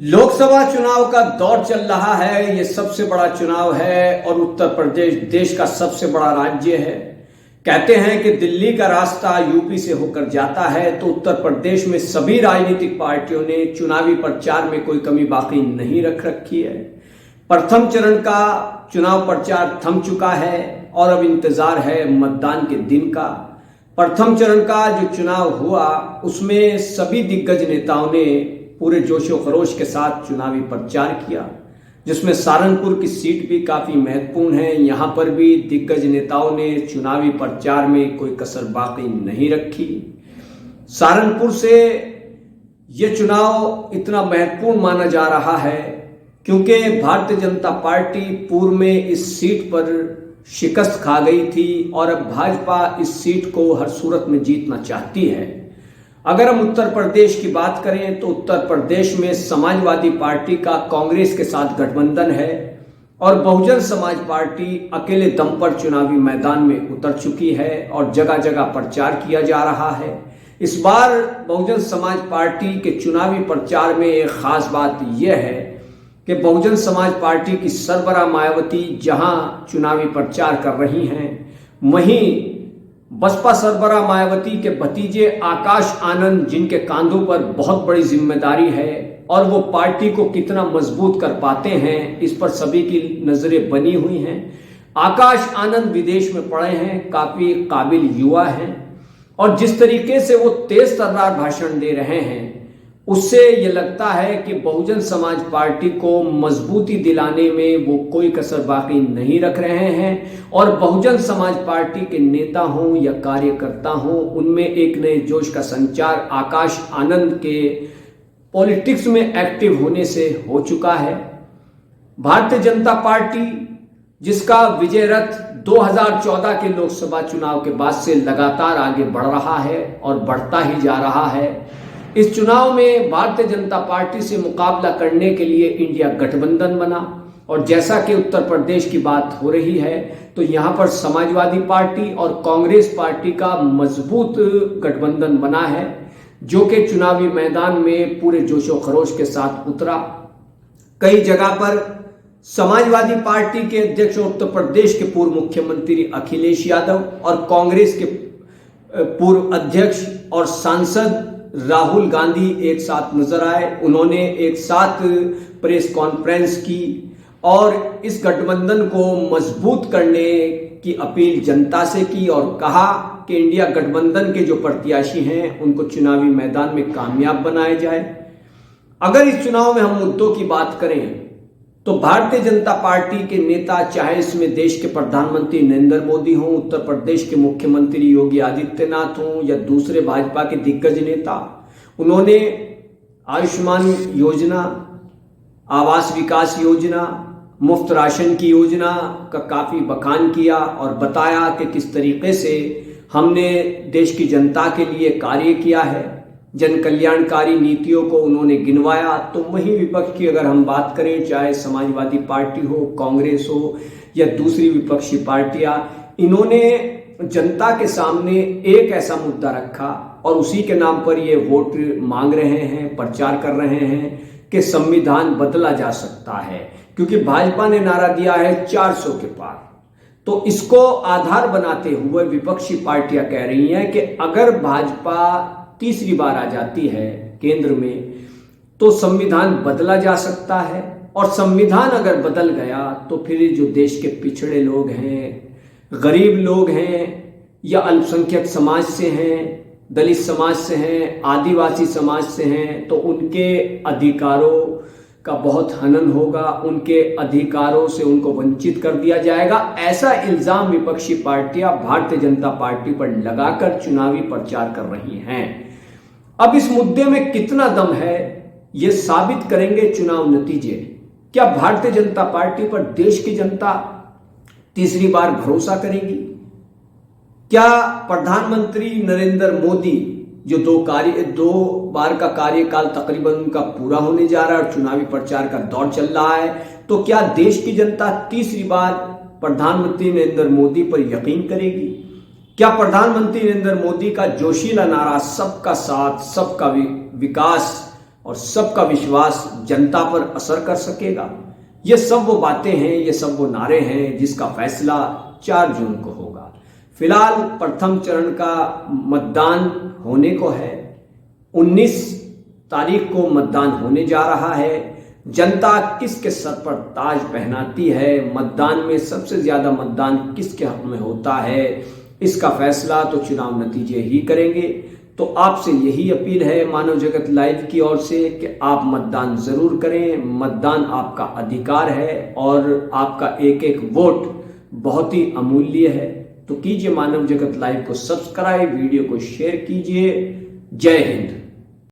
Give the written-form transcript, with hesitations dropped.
लोकसभा चुनाव का दौर चल रहा है। ये सबसे बड़ा चुनाव है और उत्तर प्रदेश देश का सबसे बड़ा राज्य है। कहते हैं कि दिल्ली का रास्ता यूपी से होकर जाता है, तो उत्तर प्रदेश में सभी राजनीतिक पार्टियों ने चुनावी प्रचार में कोई कमी बाकी नहीं रख रखी है। प्रथम चरण का चुनाव प्रचार थम चुका है और अब इंतजार है मतदान के दिन का। प्रथम चरण का जो चुनाव हुआ उसमें सभी दिग्गज नेताओं ने पूरे जोशो खरोश के साथ चुनावी प्रचार किया, जिसमें सहारनपुर की सीट भी काफी महत्वपूर्ण है। यहां पर भी दिग्गज नेताओं ने चुनावी प्रचार में कोई कसर बाकी नहीं रखी। सहारनपुर से ये चुनाव इतना महत्वपूर्ण माना जा रहा है क्योंकि भारतीय जनता पार्टी पूर्व में इस सीट पर शिकस्त खा गई थी और अब भाजपा इस सीट को हर सूरत में जीतना चाहती है। अगर हम उत्तर प्रदेश की बात करें तो उत्तर प्रदेश में समाजवादी पार्टी का कांग्रेस के साथ गठबंधन है और बहुजन समाज पार्टी अकेले दम पर चुनावी मैदान में उतर चुकी है और जगह जगह प्रचार किया जा रहा है। इस बार बहुजन समाज पार्टी के चुनावी प्रचार में एक खास बात यह है कि बहुजन समाज पार्टी की सरबराह मायावती जहां चुनावी प्रचार कर रही हैं, वहीं बसपा सरबराह मायावती के भतीजे आकाश आनंद, जिनके कांधों पर बहुत बड़ी जिम्मेदारी है और वो पार्टी को कितना मजबूत कर पाते हैं, इस पर सभी की नजरें बनी हुई हैं। आकाश आनंद विदेश में पढ़े हैं, काफी काबिल युवा हैं और जिस तरीके से वो तेज तर्रार भाषण दे रहे हैं उससे ये लगता है कि बहुजन समाज पार्टी को मजबूती दिलाने में वो कोई कसर बाकी नहीं रख रहे हैं और बहुजन समाज पार्टी के नेता हों या कार्यकर्ता हों, उनमें एक नए जोश का संचार आकाश आनंद के पॉलिटिक्स में एक्टिव होने से हो चुका है। भारतीय जनता पार्टी, जिसका विजय रथ 2014 के लोकसभा चुनाव के बाद से लगातार आगे बढ़ रहा है और बढ़ता ही जा रहा है, इस चुनाव में भारतीय जनता पार्टी से मुकाबला करने के लिए इंडिया गठबंधन बना और जैसा कि उत्तर प्रदेश की बात हो रही है तो यहां पर समाजवादी पार्टी और कांग्रेस पार्टी का मजबूत गठबंधन बना है, जो कि चुनावी मैदान में पूरे जोशो खरोश के साथ उतरा। कई जगह पर समाजवादी पार्टी के अध्यक्ष उत्तर प्रदेश के पूर्व मुख्यमंत्री अखिलेश यादव और कांग्रेस के पूर्व अध्यक्ष और सांसद राहुल गांधी एक साथ नजर आए। उन्होंने एक साथ प्रेस कॉन्फ्रेंस की और इस गठबंधन को मजबूत करने की अपील जनता से की और कहा कि इंडिया गठबंधन के जो प्रत्याशी हैं उनको चुनावी मैदान में कामयाब बनाया जाए। अगर इस चुनाव में हम मुद्दों की बात करें तो भारतीय जनता पार्टी के नेता, चाहे इसमें देश के प्रधानमंत्री नरेंद्र मोदी हों, उत्तर प्रदेश के मुख्यमंत्री योगी आदित्यनाथ हों या दूसरे भाजपा के दिग्गज नेता, उन्होंने आयुष्मान योजना, आवास विकास योजना, मुफ्त राशन की योजना का काफी बखान किया और बताया कि किस तरीके से हमने देश की जनता के लिए कार्य किया है। जन कल्याणकारी नीतियों को उन्होंने गिनवाया। तो वहीं विपक्ष की अगर हम बात करें, चाहे समाजवादी पार्टी हो, कांग्रेस हो या दूसरी विपक्षी पार्टियां, इन्होंने जनता के सामने एक ऐसा मुद्दा रखा और उसी के नाम पर ये वोट मांग रहे हैं, प्रचार कर रहे हैं कि संविधान बदला जा सकता है, क्योंकि भाजपा ने नारा दिया है 400 के पार। तो इसको आधार बनाते हुए विपक्षी पार्टियां कह रही हैं कि अगर भाजपा तीसरी बार आ जाती है केंद्र में तो संविधान बदला जा सकता है और संविधान अगर बदल गया तो फिर जो देश के पिछड़े लोग हैं, गरीब लोग हैं या अल्पसंख्यक समाज से हैं, दलित समाज से हैं, आदिवासी समाज से हैं, तो उनके अधिकारों का बहुत हनन होगा, उनके अधिकारों से उनको वंचित कर दिया जाएगा। ऐसा इल्जाम विपक्षी पार्टियां भारतीय जनता पार्टी पर लगाकर चुनावी प्रचार कर रही हैं। अब इस मुद्दे में कितना दम है ये साबित करेंगे चुनाव नतीजे। क्या भारतीय जनता पार्टी पर देश की जनता तीसरी बार भरोसा करेगी? क्या प्रधानमंत्री नरेंद्र मोदी, जो दो बार का कार्यकाल तकरीबन उनका पूरा होने जा रहा है और चुनावी प्रचार का दौर चल रहा है, तो क्या देश की जनता तीसरी बार प्रधानमंत्री नरेंद्र मोदी पर यकीन करेगी? क्या प्रधानमंत्री नरेंद्र मोदी का जोशीला नारा सबका साथ सबका विकास और सबका विश्वास जनता पर असर कर सकेगा। ये सब वो बातें हैं, ये सब वो नारे हैं जिसका फैसला 4 जून को होगा। फिलहाल प्रथम चरण का मतदान होने को है। 19 तारीख को मतदान होने जा रहा है। जनता किसके सर पर ताज पहनाती है, मतदान में सबसे ज्यादा मतदान किसके हक में होता है, इसका फैसला तो चुनाव नतीजे ही करेंगे। तो आपसे यही अपील है मानव जगत लाइव की ओर से कि आप मतदान जरूर करें। मतदान आपका अधिकार है और आपका एक एक वोट बहुत ही अमूल्य है। तो कीजिए मानव जगत लाइव को सब्सक्राइब, वीडियो को शेयर कीजिए। जय हिंद।